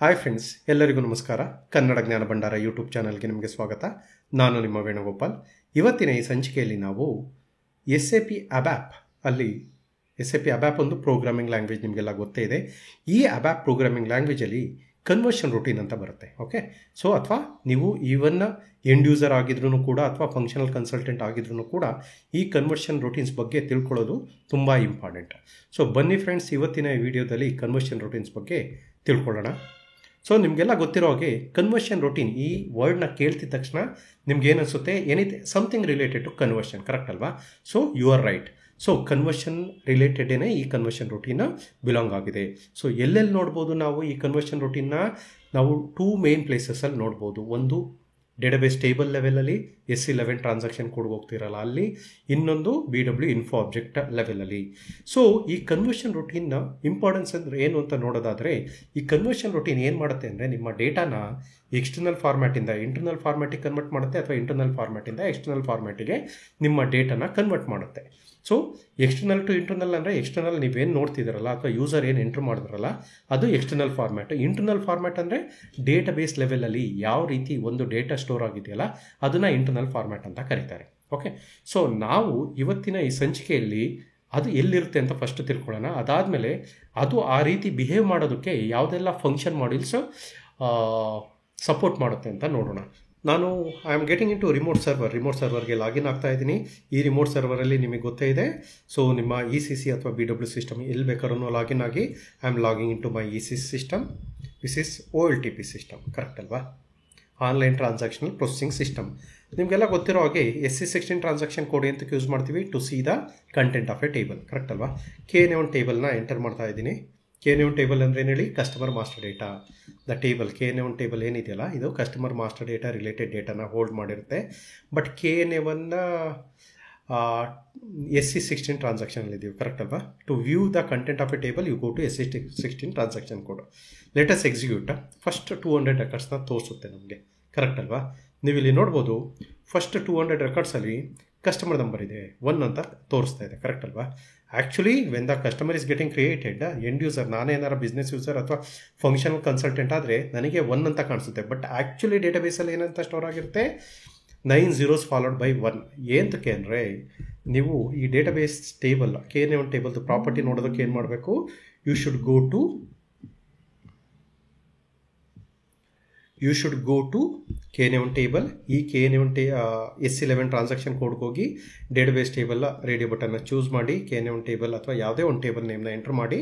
Hi friends, ಎಲ್ಲರಿಗೂ ನಮಸ್ಕಾರ. ಕನ್ನಡ ಜ್ಞಾನ ಭಂಡಾರ ಯೂಟ್ಯೂಬ್ ಚಾನಲ್ಗೆ ನಿಮಗೆ ಸ್ವಾಗತ. ನಾನು ನಿಮ್ಮ ವೇಣುಗೋಪಾಲ್. ಇವತ್ತಿನ ಈ ಸಂಚಿಕೆಯಲ್ಲಿ ನಾವು SAP ABAP ಅಲ್ಲಿ SAP ABAP ಒಂದು ಪ್ರೋಗ್ರಾಮಿಂಗ್ ಲ್ಯಾಂಗ್ವೇಜ್ ನಿಮಗೆಲ್ಲ ಗೊತ್ತೇ ಇದೆ. ಈ ABAP ಪ್ರೋಗ್ರಾಮಿಂಗ್ ಲ್ಯಾಂಗ್ವೇಜಲ್ಲಿ ಕನ್ವರ್ಷನ್ ರೂಟೀನ್ ಅಂತ ಬರುತ್ತೆ. ಓಕೆ, ಸೊ ಅಥವಾ ನೀವು ಈವನ್ ಎಂಡ್ ಯೂಸರ್ ಆಗಿದ್ರೂ ಕೂಡ ಅಥವಾ ಫಂಕ್ಷನಲ್ ಕನ್ಸಲ್ಟೆಂಟ್ ಆಗಿದ್ರೂ ಕೂಡ ಈ ಕನ್ವರ್ಷನ್ ರೂಟೀನ್ಸ್ ಬಗ್ಗೆ ತಿಳ್ಕೊಳ್ಳೋದು ತುಂಬ ಇಂಪಾರ್ಟೆಂಟ್. ಸೊ ಬನ್ನಿ ಫ್ರೆಂಡ್ಸ್, ಇವತ್ತಿನ ಈ ವಿಡಿಯೋದಲ್ಲಿ ಕನ್ವರ್ಷನ್ ರೂಟೀನ್ಸ್ ಬಗ್ಗೆ ತಿಳ್ಕೊಳ್ಳೋಣ. ಸೊ ನಿಮಗೆಲ್ಲ ಗೊತ್ತಿರೋ ಹಾಗೆ ಕನ್ವರ್ಷನ್ ರೂಟೀನ್ ಈ ವರ್ಡ್ನ ಕೇಳ್ತಿದ ತಕ್ಷಣ ನಿಮ್ಗೆ ಏನಿಸುತ್ತೆ, something related to conversion, correct ಅಲ್ವಾ? So you are right. So conversion ರಿಲೇಟೆಡೇ ಈ ಕನ್ವರ್ಷನ್ ರೂಟೀನ್ ಬಿಲಾಂಗ್ ಆಗಿದೆ. ಸೊ ಎಲ್ಲೆಲ್ಲಿ ನೋಡ್ಬೋದು ನಾವು ಈ ಕನ್ವರ್ಷನ್ ರೂಟೀನ್ನ? ನಾವು 2 ಮೇನ್ ಪ್ಲೇಸಸಲ್ಲಿ ನೋಡ್ಬೋದು. ಒಂದು ಡೇಟಾಬೇಸ್ ಟೇಬಲ್ ಲೆವೆಲಲ್ಲಿ SE11 ಟ್ರಾನ್ಸಾಕ್ಷನ್ ಕೋಡ್ ಹೋಗ್ತಿರಲ್ಲ ಅಲ್ಲಿ, ಇನ್ನೊಂದು BW ಇನ್ಫೋ ಆಬ್ಜೆಕ್ಟ್ ಲೆವೆಲಲ್ಲಿ. ಸೊ ಈ ಕನ್ವರ್ಷನ್ ರೂಟೀನ್ನ ಇಂಪಾರ್ಟೆನ್ಸ್ ಅಂದರೆ ಏನು ಅಂತ ನೋಡೋದಾದರೆ, ಈ ಕನ್ವರ್ಷನ್ ರೂಟೀನ್ ಏನು ಮಾಡುತ್ತೆ ಅಂದರೆ ನಿಮ್ಮ ಡೇಟಾನ ಎಕ್ಸ್ಟರ್ನಲ್ ಫಾರ್ಮ್ಯಾಟಿಂದ ಇಂಟರ್ನಲ್ ಫಾರ್ಮ್ಯಾಟಿಗೆ ಕನ್ವರ್ಟ್ ಮಾಡುತ್ತೆ, ಅಥವಾ ಇಂಟರ್ನಲ್ ಫಾರ್ಮ್ಯಾಟಿಂದ ಎಕ್ಸ್ಟರ್ನಲ್ ಫಾರ್ಮ್ಯಾಟಿಗೆ ನಿಮ್ಮ ಡೇಟಾನ ಕನ್ವರ್ಟ್ ಮಾಡುತ್ತೆ. ಸೊ ಎಕ್ಸ್ಟರ್ನಲ್ ಟು ಇಂಟರ್ನಲ್ ಅಂದರೆ ಎಕ್ಸ್ಟರ್ನಲ್ ನೀವೇನು ನೋಡ್ತಿದ್ದೀರಲ್ಲ ಅಥವಾ ಯೂಸರ್ ಏನು ಎಂಟ್ರ್ ಮಾಡಿದ್ರಲ್ಲ ಅದು ಎಕ್ಸ್ಟರ್ನಲ್ ಫಾರ್ಮ್ಯಾಟ್. ಇಂಟರ್ನಲ್ ಫಾರ್ಮ್ಯಾಟ್ ಅಂದರೆ ಡೇಟಾಬೇಸ್ ಲೆವೆಲಲ್ಲಿ ಯಾವ ರೀತಿ ಒಂದು ಡೇಟಾ ಸ್ಟೋರ್ ಆಗಿದೆಯಲ್ಲ ಅದನ್ನು ಇಂಟರ್ನಲ್ ಫಾರ್ಮ್ಯಾಟ್ ಅಂತ ಕರೀತಾರೆ. ಓಕೆ, ಸೊ ನಾವು ಇವತ್ತಿನ ಈ ಸಂಚಿಕೆಯಲ್ಲಿ ಅದು ಎಲ್ಲಿರುತ್ತೆ ಅಂತ ಫಸ್ಟ್ ತಿಳ್ಕೊಳ್ಳೋಣ. ಅದಾದಮೇಲೆ ಅದು ಆ ರೀತಿ ಬಿಹೇವ್ ಮಾಡೋದಕ್ಕೆ ಯಾವುದೆಲ್ಲ ಫಂಕ್ಷನ್ ಮಾಡ್ಯೂಲ್ಸ್ ಸಪೋರ್ಟ್ ಮಾಡುತ್ತೆ ಅಂತ ನೋಡೋಣ. ನಾನು I am getting into remote ಸರ್ವರ್ಗೆ ಲಾಗಿನ್ ಆಗ್ತಾ ಇದ್ದೀನಿ. ಈ ರಿಮೋಟ್ ಸರ್ವರಲ್ಲಿ ನಿಮಗೆ ಗೊತ್ತೇ ಇದೆ. ಸೊ ನಿಮ್ಮ ECC ಅಥವಾ BW ಸಿಸ್ಟಮ್ ಎಲ್ಲಿ ಬೇಕಾದ್ರೂ ಲಾಗಿನ್ ಆಗಿ I am logging into my ECC system. This is OLTP system, correct ಅಲ್ವಾ? Online transactional processing system. ನಿಮಗೆಲ್ಲ ಗೊತ್ತಿರೋ ಹಾಗೆ SE16 ಟ್ರಾನ್ಸಾಕ್ಷನ್ ಕೋಡ್ ಎಂತಕ್ಕೆ ಯೂಸ್ ಮಾಡ್ತೀವಿ? To see the content of a table, correct ಅಲ್ವಾ? KN1 ಟೇಬಲ್ನ enter ಮಾಡ್ತಾ ಇದ್ದೀನಿ. KN1 ಟೇಬಲ್ ಅಂದರೆ ಏನು ಹೇಳಿ? Customer master data. The table KN1 table ಏನಿದೆಯಲ್ಲ ಇದು ಕಸ್ಟಮರ್ ಮಾಸ್ಟರ್ ಡೇಟಾ ರಿಲೇಟೆಡ್ ಡೇಟಾನ ಹೋಲ್ಡ್ ಮಾಡಿರುತ್ತೆ. ಬಟ್ KN1 SE16 ಟ್ರಾನ್ಸಾಕ್ಷನಲ್ಲಿ ಇದೀವಿ, ಕರೆಕ್ಟ್ ಅಲ್ವಾ? To view the content of a table you go to SE16 transaction code. Let us execute. First 200 ರೆಕಾರ್ಡ್ಸ್ನ ತೋರಿಸುತ್ತೆ ನಮಗೆ, ಕರೆಕ್ಟ್ ಅಲ್ವಾ? ನೀವು ಇಲ್ಲಿ ನೋಡ್ಬೋದು, ಫಸ್ಟ್ 200 ರೆಕಾರ್ಡ್ಸಲ್ಲಿ ಕಸ್ಟಮರ್ ನಂಬರ್ ಇದೆ 1 ಅಂತ ತೋರಿಸ್ತಾ ಇದೆ, ಕರೆಕ್ಟ್ ಅಲ್ವಾ? Actually when the customer is getting created, end user ನಾನೇನಾರ ಬಿಸ್ನೆಸ್ ಯೂಸರ್ ಅಥವಾ ಫಂಕ್ಷನಲ್ ಕನ್ಸಲ್ಟೆಂಟ್ ಆದರೆ ನನಗೆ 1 ಅಂತ ಕಾಣಿಸುತ್ತೆ. ಬಟ್ ಆ್ಯಕ್ಚುಲಿ ಡೇಟಾಬೇಸಲ್ಲಿ ಏನಂತ ಸ್ಟೋರ್ ಆಗಿರುತ್ತೆ? 9 zeros ಫಾಲೋಡ್ ಬೈ 1. ಏನಕ್ಕೆ ಅಂದರೆ ನೀವು ಈ ಡೇಟಾಬೇಸ್ ಟೇಬಲ್ KN1 ಟೇಬಲ್ದು ಪ್ರಾಪರ್ಟಿ ನೋಡೋದಕ್ಕೆ ಏನು ಮಾಡಬೇಕು? You should go to KN1 table. ಈ KN1 SE11 ಟ್ರಾನ್ಸಾಕ್ಷನ್ ಕೋಡ್ಗೆ ಹೋಗಿ ಡೇಟಾಬೇಸ್ ಟೇಬಲ್ ರೇಡಿಯೋ ಬಟನ್ನ ಚೂಸ್ ಮಾಡಿ KN1 ಟೇಬಲ್ ಅಥವಾ ಯಾವುದೇ ಒಂದು ಟೇಬಲ್ ನೇಮ್ನ ಎಂಟ್ರ್ ಮಾಡಿ.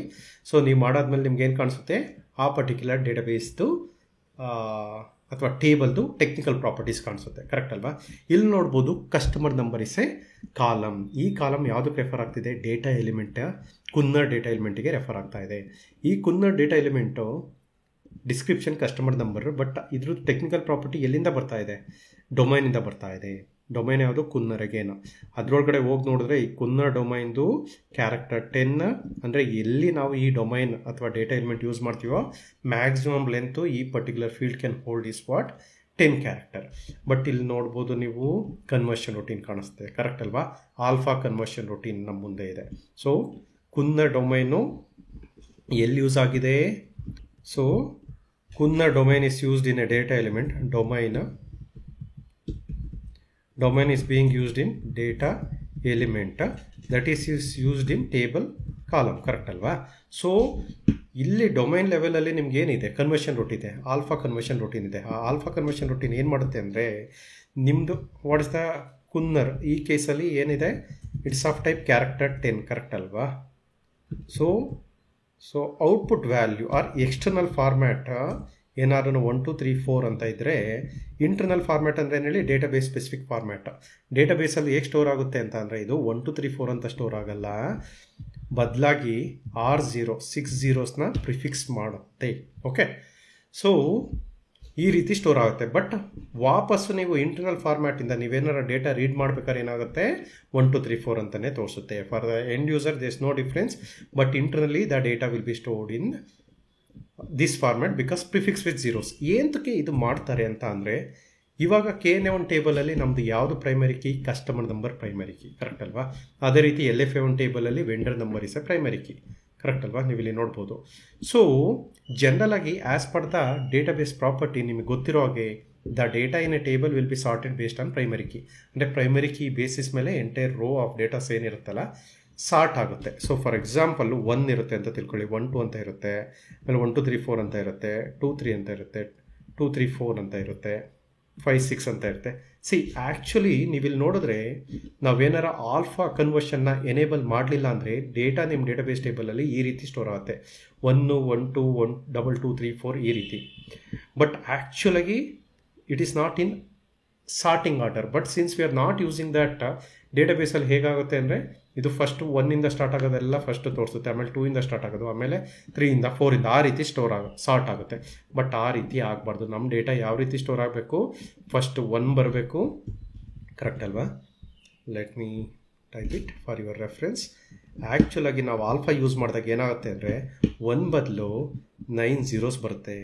ಸೊ ನೀವು ಮಾಡಾದ್ಮೇಲೆ ನಿಮ್ಗೆ ಏನು ಕಾಣಿಸುತ್ತೆ? ಆ ಪರ್ಟಿಕ್ಯುಲರ್ ಡೇಟಾಬೇಸ್ದು ಅಥವಾ ಟೇಬಲ್ದು ಟೆಕ್ನಿಕಲ್ ಪ್ರಾಪರ್ಟೀಸ್ ಕಾಣಿಸುತ್ತೆ, ಕರೆಕ್ಟ್ ಅಲ್ವಾ? ಇಲ್ಲಿ ನೋಡ್ಬೋದು customer number is a column. ಈ ಕಾಲಮ್ ಯಾವುದಕ್ಕೆ ರೆಫರ್ ಆಗ್ತಿದೆ? ಡೇಟಾ ಎಲಿಮೆಂಟ್, ಕುನ್ನರ್ ಡೇಟಾ ಎಲಿಮೆಂಟಿಗೆ ರೆಫರ್ ಆಗ್ತಾ ಇದೆ. ಈ ಕುನ್ನರ್ data element description customer number, but ಇದ್ರದ್ದು ಟೆಕ್ನಿಕಲ್ ಪ್ರಾಪರ್ಟಿ ಎಲ್ಲಿಂದ ಬರ್ತಾ ಇದೆ? ಡೊಮೈನಿಂದ ಬರ್ತಾ ಇದೆ. ಡೊಮೈನ್ ಯಾವುದು? ಕುನ್ನರ್. ಅಗೇನು ಅದರೊಳಗಡೆ ಹೋಗಿ ನೋಡಿದ್ರೆ ಈ ಕುನ್ನರ್ ಡೊಮೈನ್ದು ಕ್ಯಾರೆಕ್ಟರ್ 10, ಅಂದರೆ ಎಲ್ಲಿ ನಾವು ಈ ಡೊಮೈನ್ ಅಥವಾ ಡೇಟಾ ಎಲಿಮೆಂಟ್ ಯೂಸ್ ಮಾಡ್ತೀವೋ ಮ್ಯಾಕ್ಸಿಮಮ್ ಲೆಂತು ಈ particular field can hold is what? 10 character. But ಇಲ್ಲಿ ನೋಡ್ಬೋದು ನೀವು ಕನ್ವರ್ಷನ್ ರೂಟೀನ್ ಕಾಣಿಸ್ತದೆ, ಕರೆಕ್ಟ್ ಅಲ್ವಾ? ಆಲ್ಫಾ ಕನ್ವರ್ಷನ್ ರೂಟೀನ್ ನಮ್ಮ ಮುಂದೆ ಇದೆ. ಸೊ ಕುನ್ನರ್ ಡೊಮೈನು ಎಲ್ಲಿ ಯೂಸ್ ಆಗಿದೆ? ಸೊ ಕುನ್ನರ್ domain is used in a data element. Domain is being used in data element that is used in table column, correct ಅಲ್ವಾ? ಸೊ ಇಲ್ಲಿ ಡೊಮೈನ್ ಲೆವೆಲಲ್ಲಿ ನಿಮ್ಗೆ ಏನಿದೆ? ಕನ್ವರ್ಷನ್ ರೂಟ್ ಇದೆ, ಆಲ್ಫಾ ಕನ್ವರ್ಷನ್ ರೂಟೀನ್ ಇದೆ. ಆ ಆಲ್ಫಾ ಕನ್ವರ್ಷನ್ ರೂಟೀನ್ ಏನು ಮಾಡುತ್ತೆ ಅಂದರೆ ನಿಮ್ಮದು ವಾಟ್ ಇಸ್ ದ ಕುನ್ನರ್, ಈ ಕೇಸಲ್ಲಿ ಏನಿದೆ? It's of type character 10, correct ಅಲ್ವಾ? So output value are external format ಏನಾದ್ರೂ 1 2 3 4 ಅಂತ ಇದ್ದರೆ, ಇಂಟರ್ನಲ್ ಫಾರ್ಮ್ಯಾಟ್ ಅಂದರೆ ಏನು ಹೇಳಿ? Database specific format. ಡೇಟಾಬೇಸಲ್ಲಿ ಹೇಗೆ ಸ್ಟೋರ್ ಆಗುತ್ತೆ ಅಂತ ಅಂದರೆ ಇದು 1 2 3 4 ಅಂತ ಸ್ಟೋರ್ ಆಗಲ್ಲ, ಬದಲಾಗಿ 6 zeros ಪ್ರಿಫಿಕ್ಸ್ ಮಾಡುತ್ತೆ. ಓಕೆ, ಸೊ ಈ ರೀತಿ ಸ್ಟೋರ್ ಆಗುತ್ತೆ. ಬಟ್ ವಾಪಸ್ಸು ನೀವು ಇಂಟರ್ನಲ್ ಫಾರ್ಮ್ಯಾಟಿಂದ ನೀವೇನಾರ ಡೇಟಾ ರೀಡ್ ಮಾಡ್ಬೇಕಾದ್ರೆ ಏನಾಗುತ್ತೆ? 1 2 3 4 ಅಂತಲೇ ತೋರಿಸುತ್ತೆ. For the end user there is no difference, but internally the data will be stored in this format because prefix with zeros. ಏನಕ್ಕೆ ಇದು ಮಾಡ್ತಾರೆ ಅಂತ ಅಂದರೆ, ಇವಾಗ KN1 ಟೇಬಲಲ್ಲಿ ನಮ್ಮದು ಯಾವುದು primary key? Customer number primary key, correct ಅಲ್ವಾ? ಅದೇ ರೀತಿ LFA1 ಟೇಬಲಲ್ಲಿ vendor number is a primary key. Correct ಅಲ್ವಾ? ನೀವು ಇಲ್ಲಿ ನೋಡ್ಬೋದು. ಸೊ ಜನರಲ್ ಆಗಿ as per the database property ನಿಮಗೆ ಗೊತ್ತಿರೋ ಹಾಗೆ the data in a table will be sorted based on primary key. ಅಂದರೆ ಪ್ರೈಮರಿ ಕೀ ಬೇಸಿಸ್ ಮೇಲೆ ಎಂಟೈರ್ ರೋ ಆಫ್ ಡೇಟಾಸ್ ಏನಿರುತ್ತಲ್ಲ ಸಾರ್ಟ್ ಆಗುತ್ತೆ. ಸೊ ಫಾರ್ ಎಕ್ಸಾಂಪಲ್ 1 ಇರುತ್ತೆ ಅಂತ ತಿಳ್ಕೊಳ್ಳಿ, 1 2 ಅಂತ ಇರುತ್ತೆ, ಆಮೇಲೆ 1 2 3 4 ಅಂತ ಇರುತ್ತೆ, 2 3 ಅಂತ ಇರುತ್ತೆ, 2 3 4 ಅಂತ ಇರುತ್ತೆ, 5 6 ಅಂತ ಇರುತ್ತೆ. ಸಿ ಆ್ಯಕ್ಚುಲಿ ನೀವಿಲ್ಲಿ ನೋಡಿದ್ರೆ ನಾವೇನಾರ ಆಲ್ಫಾ ಕನ್ವರ್ಷನ್ನ ಎನೇಬಲ್ ಮಾಡಲಿಲ್ಲ ಅಂದರೆ ಡೇಟಾ ನಿಮ್ಮ ಡೇಟಾಬೇಸ್ ಟೇಬಲಲ್ಲಿ ಈ ರೀತಿ ಸ್ಟೋರ್ ಆಗುತ್ತೆ, 1 1 2 1 2 2 3 4 ಈ ರೀತಿ. ಬಟ್ ಆ್ಯಕ್ಚುಲಾಗಿ it is not in sorting order. But since we are not using that, ಡೇಟಾಬೇಸಲ್ಲಿ ಹೇಗಾಗುತ್ತೆ ಅಂದರೆ ಇದು ಫಸ್ಟ್ 1ಇಂದ ಸ್ಟಾರ್ಟ್ ಆಗೋದೆಲ್ಲ ಫಸ್ಟ್ ತೋರಿಸುತ್ತೆ, ಆಮೇಲೆ 2ಇಂದ ಸ್ಟಾರ್ಟ್ ಆಗೋದು, ಆಮೇಲೆ 3ಇಂದ 4ಇಂದ ಆ ರೀತಿ ಸಾರ್ಟ್ ಆಗುತ್ತೆ. ಬಟ್ ಆ ರೀತಿ ಆಗಬಾರ್ದು. ನಮ್ಮ ಡೇಟಾ ಯಾವ ರೀತಿ ಸ್ಟೋರ್ ಆಗಬೇಕು, ಫಸ್ಟ್ 1 ಬರಬೇಕು, ಕರೆಕ್ಟ್ ಅಲ್ವಾ? Let me type it for your reference. ಆ್ಯಕ್ಚುಲಾಗಿ ನಾವು ಆಲ್ಫಾ ಯೂಸ್ ಮಾಡಿದಾಗ ಏನಾಗುತ್ತೆ ಅಂದರೆ 1 ಬದಲು 9 zeros ಬರುತ್ತೆ,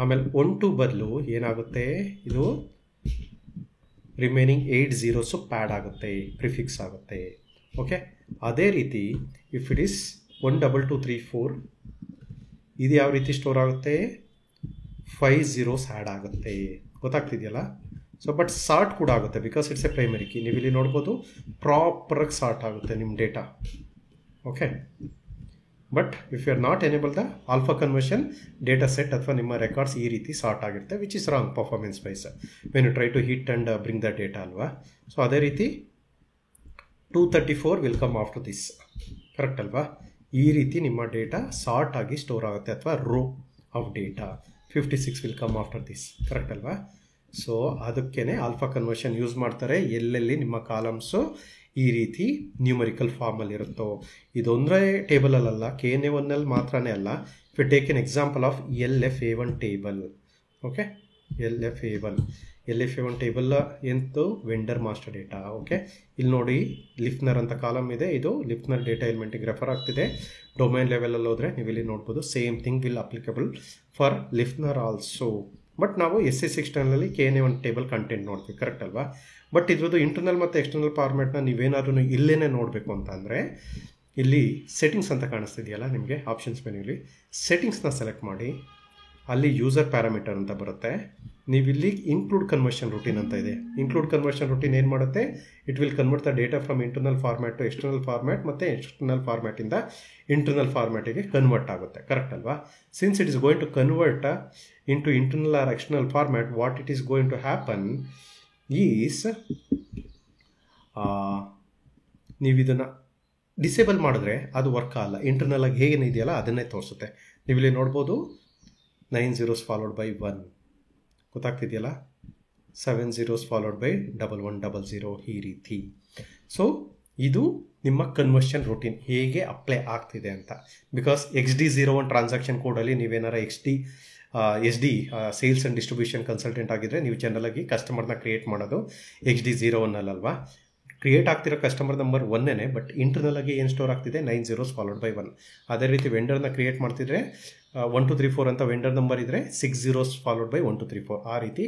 ಆಮೇಲೆ 1 2 ಬದಲು ಏನಾಗುತ್ತೆ, ಇದು ರಿಮೈನಿಂಗ್ 8 zeros ಪ್ಯಾಡ್ ಆಗುತ್ತೆ, ಪ್ರಿಫಿಕ್ಸ್ ಆಗುತ್ತೆ. ಓಕೆ, ಅದೇ ರೀತಿ ಇಫ್ ಇಟ್ ಈಸ್ 1 2 2 3 4 ಇದು ಯಾವ ರೀತಿ ಸ್ಟೋರ್ ಆಗುತ್ತೆ, 5 zeros ಆ್ಯಡ್ ಆಗುತ್ತೆ. ಗೊತ್ತಾಗ್ತಿದೆಯಲ್ಲ? ಸೊ ಬಟ್ ಸಾರ್ಟ್ ಕೂಡ ಆಗುತ್ತೆ because it's a primary key. ನೀವು ಇಲ್ಲಿ ನೋಡ್ಬೋದು ಪ್ರಾಪರಾಗಿ ಸಾರ್ಟ್ ಆಗುತ್ತೆ ನಿಮ್ಮ data. Okay, but if you are not enable the alpha conversion, data set ಅಥವಾ ನಿಮ್ಮ ರೆಕಾರ್ಡ್ಸ್ ಈ ರೀತಿ ಸಾರ್ಟ್ ಆಗಿರುತ್ತೆ, which is wrong performance wise when you try to hit and bring the data ಅಲ್ವಾ? ಸೊ ಅದೇ ರೀತಿ 234 will come after this, correct ಅಲ್ವಾ? ಈ ರೀತಿ ನಿಮ್ಮ ಡೇಟಾ ಸಾರ್ಟ್ ಆಗಿ ಸ್ಟೋರ್ ಆಗುತ್ತೆ, ಅಥವಾ row of data 56 will come after this, correct ಅಲ್ವಾ? ಸೊ ಅದಕ್ಕೇ ಆಲ್ಫಾ ಕನ್ವರ್ಷನ್ ಯೂಸ್ ಮಾಡ್ತಾರೆ. ಎಲ್ಲೆಲ್ಲಿ ನಿಮ್ಮ ಕಾಲಮ್ಸು ಈ ರೀತಿ ನ್ಯೂಮರಿಕಲ್ ಫಾರ್ಮಲ್ಲಿ ಇರುತ್ತೋ, ಇದೊಂದರೆ ಟೇಬಲಲ್ಲ, KNA1 ಮಾತ್ರನೇ ಅಲ್ಲ. If you take an example of LFA1 table. Okay, LFA1 table ಎಂತು ವೆಂಡರ್ ಮಾಸ್ಟರ್ ಡೇಟಾ. ಓಕೆ, ಇಲ್ಲಿ ನೋಡಿ ಲಿಫ್ನರ್ ಅಂತ ಕಾಲಮ್ ಇದೆ, ಇದು ಲಿಫ್ನರ್ ಡೇಟಾ ಎಲಿಮೆಂಟಿಗೆ ರೆಫರ್ ಆಗ್ತಿದೆ. ಡೊಮೈನ್ ಲೆವೆಲಲ್ಲಿ ಹೋದರೆ ನೀವು ಇಲ್ಲಿ ನೋಡ್ಬೋದು same thing will applicable for ಲಿಫ್ನರ್ ಆಲ್ಸೋ. ಬಟ್ ನಾವು SS ಎಕ್ಸ್ಟರ್ನಲಲ್ಲಿ KNA1 ಟೇಬಲ್ ಕಂಟೆಂಟ್ ನೋಡ್ತೀವಿ, ಕರೆಕ್ಟ್ ಅಲ್ವಾ? ಬಟ್ ಇದ್ರದ್ದು ಇಂಟರ್ನಲ್ ಮತ್ತು ಎಕ್ಸ್ಟರ್ನಲ್ ಫಾರ್ಮ್ಯಾಟ್ನ ನೀವೇನಾದ್ರೂ ಇಲ್ಲೇ ನೋಡಬೇಕು ಅಂತ ಅಂದರೆ ಇಲ್ಲಿ ಸೆಟ್ಟಿಂಗ್ಸ್ ಅಂತ ಕಾಣಿಸ್ತಿದೆಯಲ್ಲ ನಿಮಗೆ ಆಪ್ಷನ್ಸ್ ಮೆನ್ಯೂಲಿ, ಸೆಟ್ಟಿಂಗ್ಸ್ನ ಸೆಲೆಕ್ಟ್ ಮಾಡಿ, ಅಲ್ಲಿ ಯೂಸರ್ ಪ್ಯಾರಾಮೀಟರ್ ಅಂತ ಬರುತ್ತೆ. ನೀವಿಲ್ಲಿ ಇನ್ಕ್ಲೂಡ್ ಕನ್ವರ್ಷನ್ ರೂಟೀನ್ ಅಂತ ಇದೆ. ಇನ್ಕ್ಲೂಡ್ ಕನ್ವರ್ಷನ್ ರೂಟೀನ್ ಏನು ಮಾಡುತ್ತೆ, it will convert the data from internal format to external format, ಮತ್ತು ಎಕ್ಸ್ಟರ್ನಲ್ ಫಾರ್ಮ್ಯಾಟಿಂದ ಇಂಟರ್ನಲ್ ಫಾರ್ಮ್ಯಾಟಿಗೆ ಕನ್ವರ್ಟ್ ಆಗುತ್ತೆ, ಕರೆಕ್ಟ್ ಅಲ್ವಾ? Since it is going to convert into internal or external format, what it is going to happen is ನೀವು ಇದನ್ನು disable ಮಾಡಿದ್ರೆ ಅದು work ಆಗಲ್ಲ. ಇಂಟರ್ನಲ್ ಆಗಿ ಹೇಗೇನಿದೆಯಲ್ಲ ಅದನ್ನೇ ತೋರಿಸುತ್ತೆ. ನೀವು ಇಲ್ಲಿ ನೋಡ್ಬೋದು 9 zeros followed by 1, ಗೊತ್ತಾಗ್ತಿದೆಯಲ್ಲ? 7 zeros followed by 1100 ಈ ರೀತಿ. ಸೊ ಇದು ನಿಮ್ಮ ಕನ್ವರ್ಷನ್ ರೂಟೀನ್ ಹೇಗೆ ಅಪ್ಲೈ ಆಗ್ತಿದೆ ಅಂತ. ಬಿಕಾಸ್ XD01 ಟ್ರಾನ್ಸಾಕ್ಷನ್ ಕೋಡಲ್ಲಿ ನೀವೇನಾರ SD sales and distribution consultant ಆಗಿದ್ದರೆ ನೀವು ಜನರಲಾಗಿ ಕಸ್ಟಮರ್ನ ಕ್ರಿಯೇಟ್ ಮಾಡೋದು XD01 ಅಲ್ವಾ? ಕ್ರಿಯೇಟ್ ಆಗ್ತಿರೋ ಕಸ್ಟಮರ್ ನಂಬರ್ 1ನೇ, ಬಟ್ ಇಂಟರ್ನಲ್ ಆಗಿ ಏನು ಸ್ಟೋರ್ ಆಗ್ತಿದೆ 9 zeros ಫಾಲೋಡ್ ಬೈ 1. ಅದೇ ರೀತಿ ವೆಂಡರ್ನ ಕ್ರಿಯೇಟ್ ಮಾಡ್ತಿದ್ರೆ 1 2 3 4 ಅಂತ ವೆಂಡರ್ ನಂಬರ್ ಇದ್ದರೆ 6 zeros ಫಾಲೋಡ್ ಬೈ 1 2 3 4 ಆ ರೀತಿ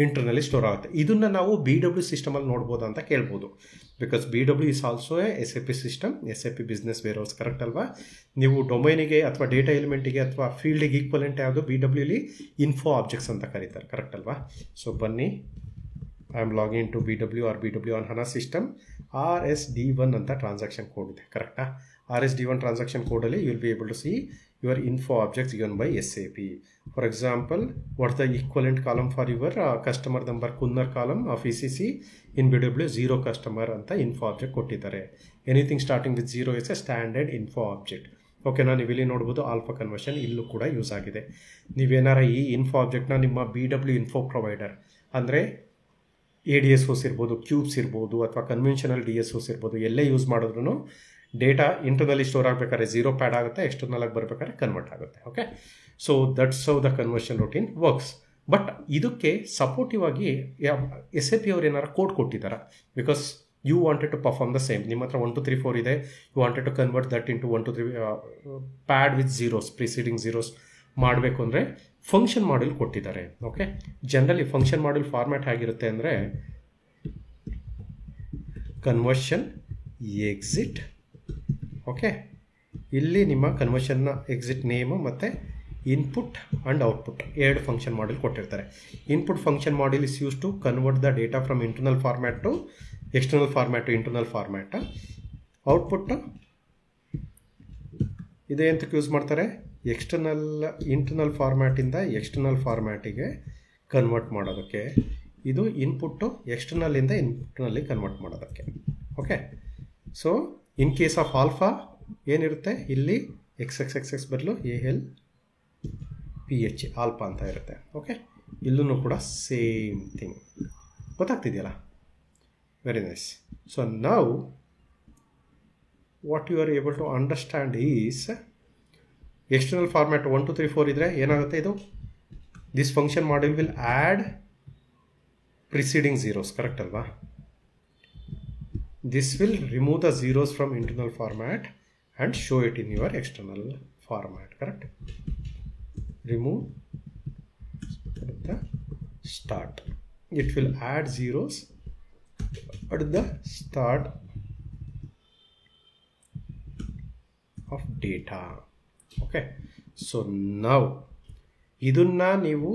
ಇಂಟರ್ನಲ್ಲಿ ಸ್ಟೋರ್ ಆಗುತ್ತೆ. ಇದನ್ನು ನಾವು BW ಸಿಸ್ಟಮಲ್ಲಿ ನೋಡ್ಬೋದು ಅಂತ ಕೇಳ್ಬೋದು. Because BW is also A SAP system, SAP business warehouse, correct ಅಲ್ವಾ? ನೀವು ಡೊಮೈನಿಗೆ ಅಥವಾ ಡೇಟಾ ಎಲಿಮೆಂಟಿಗೆ ಅಥವಾ ಫೀಲ್ಡಿಗೆ ಈಕ್ವಲೆಂಟ್ ಯಾವುದು BWಲಿ ಇನ್ಫೋ ಆಬ್ಜೆಕ್ಟ್ಸ್ ಅಂತ ಕರೀತಾರೆ, ಕರೆಕ್ಟ್ ಅಲ್ವಾ? ಸೊ ಬನ್ನಿ, I am login to BW or BW on HANA system. RSD1 ಅಂತ ಟ್ರಾನ್ಸಾಕ್ಷನ್ ಕೋಡ್ ಇದೆ, ಕರೆಕ್ಟಾ? RSD1 ಟ್ರಾನ್ಸಾಕ್ಷನ್ ಕೋಡಲ್ಲಿ you will be able to see your info objects given by SAP. For example, what's the equivalent column for your customer number Kunnar column of ECC in BW 0 customer anta info object ಕೊಟ್ಟಿದ್ದಾರೆ. Anything starting with 0 is a standard info object. ಓಕೆನಾ? ನೀವು ಇಲ್ಲಿ ನೋಡ್ಬೋದು alpha conversion ಇಲ್ಲೂ ಕೂಡ use ಆಗಿದೆ. ನೀವೇನಾರ ಈ info ಆಬ್ಜೆಕ್ಟ್ನ ನಿಮ್ಮ BW ಇನ್ಫೋ ಪ್ರೊವೈಡರ್ ಅಂದರೆ ADSOs ಇರ್ಬೋದು, ಕ್ಯೂಬ್ಸ್ ಇರ್ಬೋದು, ಅಥವಾ ಕನ್ವೆನ್ಷನಲ್ DSOs ಇರ್ಬೋದು, ಎಲ್ಲೇ ಯೂಸ್ ಮಾಡಿದ್ರು ಡೇಟಾ ಇಂಟರ್ನಲ್ಲಿ ಸ್ಟೋರ್ ಆಗಬೇಕಾದ್ರೆ 0 ಪ್ಯಾಡ್ ಆಗುತ್ತೆ, ಎಕ್ಸ್ಟರ್ನಲ್ ಆಗಿ ಬರಬೇಕಾದ್ರೆ ಕನ್ವರ್ಟ್ ಆಗುತ್ತೆ. Okay, so that's how the conversion routine works. But ಇದಕ್ಕೆ ಸಪೋರ್ಟಿವ್ ಆಗಿ SAP ಅವ್ರು ಏನಾರು ಕೋಡ್ ಕೊಟ್ಟಿದ್ದಾರೆ. Because you wanted to perform the same. ನಿಮ್ಮ ಹತ್ರ 1 2 3 4 ಇದೆ, you wanted to convert that into 1 2 3 pad with zeros, preceding zeros ಮಾಡಬೇಕು ಅಂದರೆ ಫಂಕ್ಷನ್ ಮಾಡ್ಯೂಲ್ ಕೊಟ್ಟಿದ್ದಾರೆ. Okay, generally function module format ಆಗಿರುತ್ತೆ ಅಂದರೆ ಕನ್ವರ್ಷನ್ ಎಕ್ಸಿಟ್ ಓಕೆ, ಇಲ್ಲಿ ನಿಮ್ಮ ಕನ್ವರ್ಷನ್ನ ಎಕ್ಸಿಟ್ ನೇಮು ಮತ್ತು ಇನ್ಪುಟ್ ಆ್ಯಂಡ್ ಔಟ್ಪುಟ್ ಎರಡು ಫಂಕ್ಷನ್ ಮಾಡೆಲ್ ಕೊಟ್ಟಿರ್ತಾರೆ. Input function model is use to convert the data from internal format to external format to internal format. Output ಇದೇ ಅಂತಕ್ಕೆ ಯೂಸ್ ಮಾಡ್ತಾರೆ, ಇಂಟರ್ನಲ್ ಫಾರ್ಮ್ಯಾಟಿಂದ ಎಕ್ಸ್ಟರ್ನಲ್ ಫಾರ್ಮ್ಯಾಟಿಗೆ ಕನ್ವರ್ಟ್ ಮಾಡೋದಕ್ಕೆ. ಇದು ಇನ್ಪುಟ್ಟು ಎಕ್ಸ್ಟರ್ನಲ್ಲಿಂದ ಇನ್ಪುಟ್ನಲ್ಲಿ ಕನ್ವರ್ಟ್ ಮಾಡೋದಕ್ಕೆ. Okay, so in case of alpha ಏನಿರುತ್ತೆ, ಇಲ್ಲಿ XXXX ಬದಲು ALPH ಆಲ್ಫಾ ಅಂತ ಇರುತ್ತೆ. ಓಕೆ, ಇಲ್ಲೂ ಕೂಡ ಸೇಮ್ ಥಿಂಗ್. ಗೊತ್ತಾಗ್ತಿದೆಯಲ್ಲ? Very nice. So now what you are able to understand is external format 1 2 3 4 ಇದ್ದರೆ ಏನಾಗುತ್ತೆ, ಇದು this function model will add preceding zeros, correct ಅಲ್ವಾ? This will remove the zeros from internal format and show it in your external format, correct? Remove the start. It will add zeros at the start of data. Okay, so now ಇದನ್ನು ನೀವು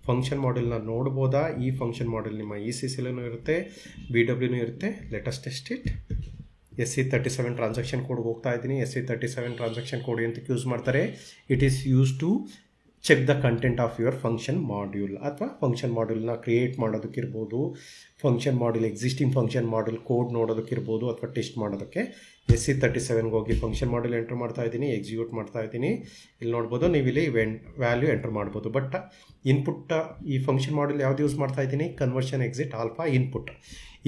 function ಮಾಡೆಲ್ನ ನೋಡ್ಬೋದಾ? ಈ function model ನಿಮ್ಮ ECCಲೂ ಇರುತ್ತೆ, BWನೂ ಇರುತ್ತೆ. ಲೆಟಸ್ಟ್ test it. SE37 transaction ಕೋಡ್ಗೆ ಹೋಗ್ತಾ ಇದ್ದೀನಿ. SE37 transaction code ಅಂತ ಯೂಸ್ ಮಾಡ್ತಾರೆ. It is use to check the content of your function module, ಅಥವಾ ಫಂಕ್ಷನ್ ಮಾಡ್ಯೂಲ್ನ ಕ್ರಿಯೇಟ್ ಮಾಡೋದಕ್ಕಿರ್ಬೋದು, function module existing function module code ನೋಡೋದಕ್ಕಿರ್ಬೋದು, ಅಥವಾ ಟೆಸ್ಟ್ ಮಾಡೋದಕ್ಕೆ. SE37ಗೆ ಹೋಗಿ ಫಂಕ್ಷನ್ ಮಾಡ್ಯೂಲ್ ಎಂಟರ್ ಮಾಡ್ತಾ ಇದ್ದೀನಿ, ಎಕ್ಸಿಕ್ಯೂಟ್ ಮಾಡ್ತಾ ಇದ್ದೀನಿ. ಇಲ್ಲಿ ನೋಡ್ಬೋದು, ನೀವು ಇಲ್ಲಿ ವ್ಯಾಲ್ಯೂ ಎಂಟರ್ ಮಾಡ್ಬೋದು. ಬಟ್ ಇನ್ಪುಟ್ ಈ ಫಂಕ್ಷನ್ ಮಾಡ್ಯೂಲ್ ಯಾವ್ದು ಯೂಸ್ ಮಾಡ್ತಾ ಇದ್ದೀನಿ, ಕನ್ವರ್ಷನ್ ಎಕ್ಸಿಟ್ ಆಲ್ಫಾ ಇನ್ಪುಟ್.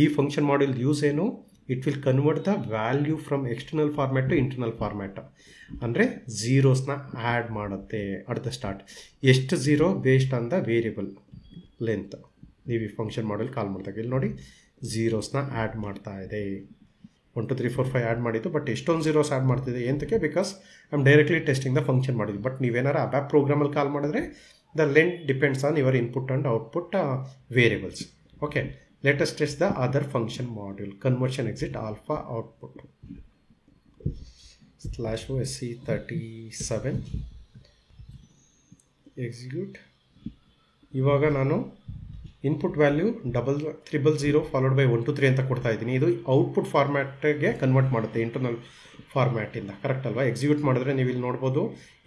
ಈ ಫಂಕ್ಷನ್ ಮಾಡ್ಯೂಲ್ ಯೂಸ್ ಏನು, it will convert the value from external format to internal format. ಅಂದರೆ ಝೀರೋಸ್ನ ಆ್ಯಡ್ ಮಾಡುತ್ತೆ ಅಟ್ ದ ಸ್ಟಾರ್ಟ್. ಎಷ್ಟು zero based on the variable length ನೀವು ಈ ಫಂಕ್ಷನ್ ಮಾಡ್ಯೂಲ್ ಕಾಲ್ ಮಾಡಿದಾಗ ಇಲ್ಲಿ ನೋಡಿ ಝೀರೋಸ್ನ ಆ್ಯಡ್ ಮಾಡ್ತಾ ಇದೆ. 1 2 3 4 5 ಆ್ಯಡ್ ಮಾಡಿದ್ದು, ಬಟ್ ಎಷ್ಟೊಂದು ಝೀರೋಸ್ ಆ್ಯಡ್ ಮಾಡ್ತಿದೆ ಎಂತಕ್ಕೆ, because I am directly testing the function ಮಾಡಿದ್ದು. ಬಟ್ ನೀವೇನಾರು ಅಬ್ಯಾಪ್ ಪ್ರೋಗ್ರಾಮಲ್ಲಿ ಕಾಲ್ ಮಾಡಿದ್ರೆ the length depends on your input and output variables. Okay, let us test the other function module, conversion exit alpha output /SE37 execute. ಇವಾಗ ನಾನು input value 000 followed by 1 2 3 ಅಂತ ಕೊಡ್ತಾ ಇದ್ದೀನಿ. ಇದು output ಫಾರ್ಮ್ಯಾಟ್ಗೆ convert ಮಾಡುತ್ತೆ internal ಫಾರ್ಮ್ಯಾಟಿಂದ, correct ಅಲ್ವಾ? Execute ಮಾಡಿದ್ರೆ ನೀವು ಇಲ್ಲಿ ನೋಡ್ಬೋದು,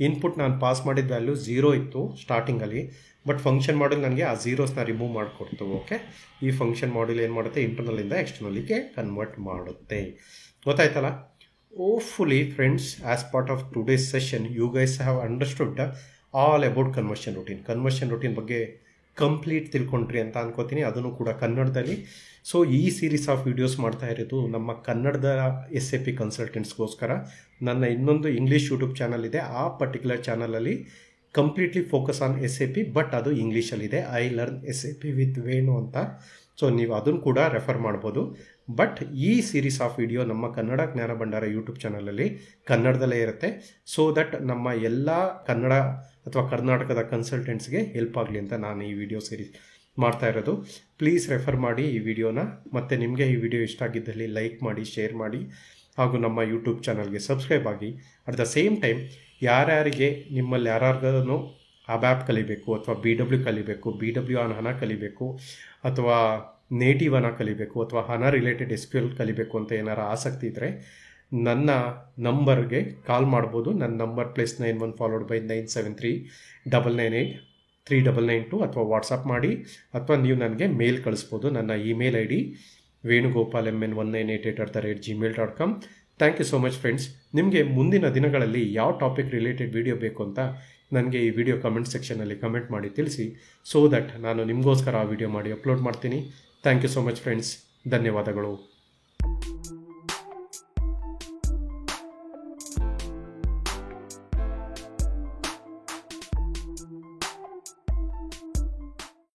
ಇನ್ಪುಟ್ ನಾನು ಪಾಸ್ ಮಾಡಿದ ವ್ಯಾಲ್ಯೂ 0 ಇತ್ತು ಸ್ಟಾರ್ಟಿಂಗಲ್ಲಿ, ಬಟ್ ಫಂಕ್ಷನ್ ಮಾಡೆಲ್ ನನಗೆ ಆ ಝೀರೋಸ್ನ ರಿಮೂವ್ ಮಾಡಿಕೊಡ್ತು. ಓಕೆ, ಈ ಫಂಕ್ಷನ್ ಮಾಡೆಲ್ ಏನು ಮಾಡುತ್ತೆ, ಇಂಟರ್ನಲ್ಲಿಂದ ಎಕ್ಸ್ಟರ್ನಲ್ಲಿಗೆ ಕನ್ವರ್ಟ್ ಮಾಡುತ್ತೆ. ಗೊತ್ತಾಯ್ತಲ್ಲ? Hopefully friends, as part of today's session you guys have understood all about conversion routine. Conversion routine ಬಗ್ಗೆ ಕಂಪ್ಲೀಟ್ ತಿಳ್ಕೊಂಡ್ರಿ ಅಂತ ಅನ್ಕೋತೀನಿ, ಅದನ್ನು ಕೂಡ ಕನ್ನಡದಲ್ಲಿ. ಸೊ ಈ ಸೀರೀಸ್ ಆಫ್ ವಿಡಿಯೋಸ್ ಮಾಡ್ತಾ ಇರೋದು ನಮ್ಮ ಕನ್ನಡದ SAP ಕನ್ಸಲ್ಟೆಂಟ್ಸ್ಗೋಸ್ಕರ. ನನ್ನ ಇನ್ನೊಂದು ಇಂಗ್ಲೀಷ್ ಯೂಟ್ಯೂಬ್ ಚಾನಲ್ ಇದೆ, ಆ ಪರ್ಟಿಕ್ಯುಲರ್ ಚಾನಲಲ್ಲಿ completely focus on SAP, but ಅದು ಇಂಗ್ಲೀಷಲ್ಲಿದೆ, I learn SAP with Venu ಅಂತ. ಸೊ ನೀವು ಅದನ್ನು ಕೂಡ ರೆಫರ್ ಮಾಡ್ಬೋದು. ಬಟ್ ಈ ಸೀರೀಸ್ ಆಫ್ ವಿಡಿಯೋ ನಮ್ಮ ಕನ್ನಡ ಜ್ಞಾನ ಭಂಡಾರ ಯೂಟ್ಯೂಬ್ ಚಾನಲಲ್ಲಿ ಕನ್ನಡದಲ್ಲೇ ಇರುತ್ತೆ. ಸೊ ದಟ್ ನಮ್ಮ ಎಲ್ಲ ಕನ್ನಡ ಅಥವಾ ಕರ್ನಾಟಕದ ಕನ್ಸಲ್ಟೆಂಟ್ಸ್ಗೆ ಹೆಲ್ಪ್ ಆಗಲಿ ಅಂತ ನಾನು ಈ ವಿಡಿಯೋ ಸೀರೀಸ್ ಮಾಡ್ತಾ ಇರೋದು. ಪ್ಲೀಸ್ ರೆಫರ್ ಮಾಡಿ ಈ ವಿಡಿಯೋನ. ಮತ್ತು ನಿಮಗೆ ಈ ವಿಡಿಯೋ ಇಷ್ಟ ಆಗಿದ್ದಲ್ಲಿ ಲೈಕ್ ಮಾಡಿ, ಶೇರ್ ಮಾಡಿ, ಹಾಗೂ ನಮ್ಮ ಯೂಟ್ಯೂಬ್ ಚಾನಲ್ಗೆ ಸಬ್ಸ್ಕ್ರೈಬ್ ಆಗಿ. ಅಟ್ ದ ಸೇಮ್ ಟೈಮ್ ಯಾರ್ಯಾರಿಗೆ ನಿಮ್ಮಲ್ಲಿ ಯಾರ್ಯಾರಿಗೂ ಅಬ್ಯಾಪ್ ಕಲಿಬೇಕು, ಅಥವಾ BW ಕಲಿಬೇಕು, BW ಆನ್ ಹನ ಕಲಿಬೇಕು, ಅಥವಾ ನೇಟಿವ್ ಹನ ಕಲಿಬೇಕು, ಅಥವಾ ಹನ ರಿಲೇಟೆಡ್ SQL ಕಲಿಬೇಕು ಅಂತ ಏನಾರು ಆಸಕ್ತಿ ಇದ್ದರೆ ನನ್ನ ನಂಬರ್ಗೆ ಕಾಲ್ ಮಾಡ್ಬೋದು. ನನ್ನ ನಂಬರ್ +91 ಫಾಲೋಡ್ ಬೈ 973 998 3992, ಅಥವಾ ವಾಟ್ಸಪ್ ಮಾಡಿ, ಅಥವಾ ನೀವು ನನಗೆ ಮೇಲ್ ಕಳಿಸ್ಬೋದು. ನನ್ನ email ID venugopalmn1988@gmail.com. Thank you so much friends. ನಿಮಗೆ ಮುಂದಿನ ದಿನಗಳಲ್ಲಿ ಯಾವ ಟಾಪಿಕ್ ರಿಲೇಟೆಡ್ ವಿಡಿಯೋ ಬೇಕು ಅಂತ ನನಗೆ ಈ ವಿಡಿಯೋ ಕಮೆಂಟ್ ಸೆಕ್ಷನಲ್ಲಿ ಕಮೆಂಟ್ ಮಾಡಿ ತಿಳಿಸಿ. ಸೊ ದಟ್ ನಾನು ನಿಮಗೋಸ್ಕರ ಆ ವಿಡಿಯೋ ಮಾಡಿ ಅಪ್ಲೋಡ್ ಮಾಡ್ತೀನಿ. Thank you so much friends. ಧನ್ಯವಾದಗಳು.